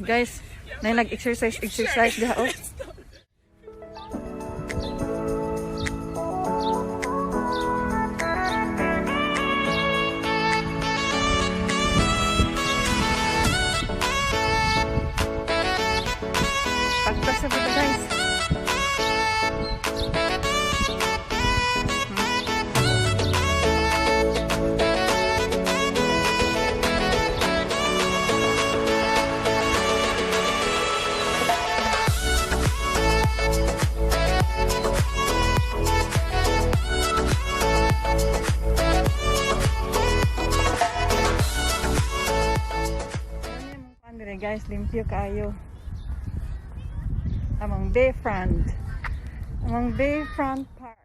Guys, na nag-exercise diha oh. Pagtas na po guys. Guys, limpyo kayo. Among Bayfront Park.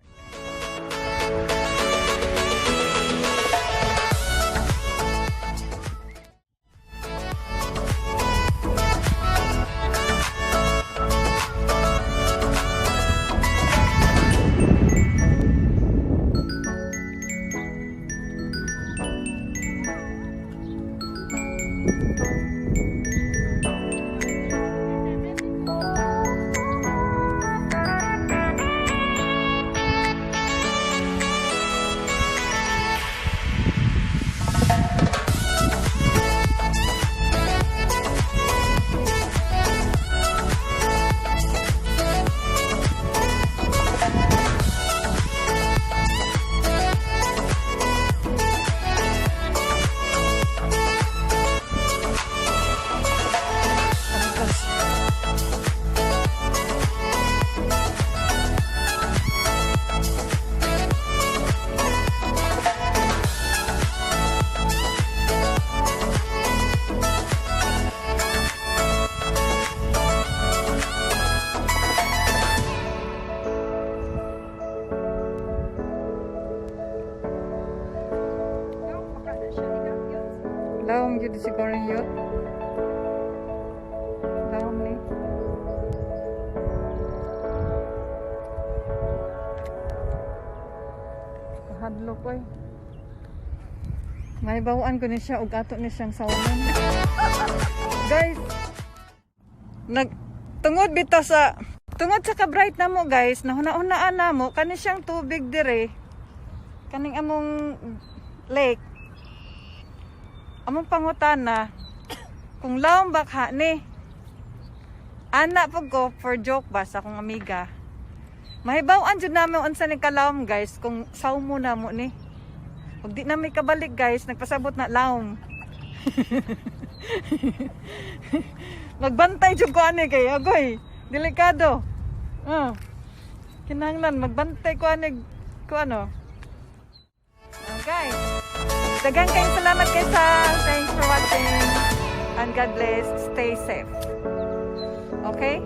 Lawom yun siguro yun. Lawom ni. Hadlo ko eh. May bawaan ko ni siya ug ato ni siyang sawon. Guys, tungod sa ka-bright na mo guys, nahuna-hunaan na mo kani siyang tubig dire. Kaning among lake. Among pangutana kung lawom baka ni anak po ko for joke ba sa akong amiga mahibaw-an jud namin unsa ni kalawom guys kung saw mo na mo ni ug di na may kabalik guys nagpasabot na lawom. Magbantay jud ko ani kay agoy delikado kinahanglan magbantay ko ani ko ano. Okay. Daghang kayong salamat kayo sa thanks for watching and God bless. Stay safe. Okay?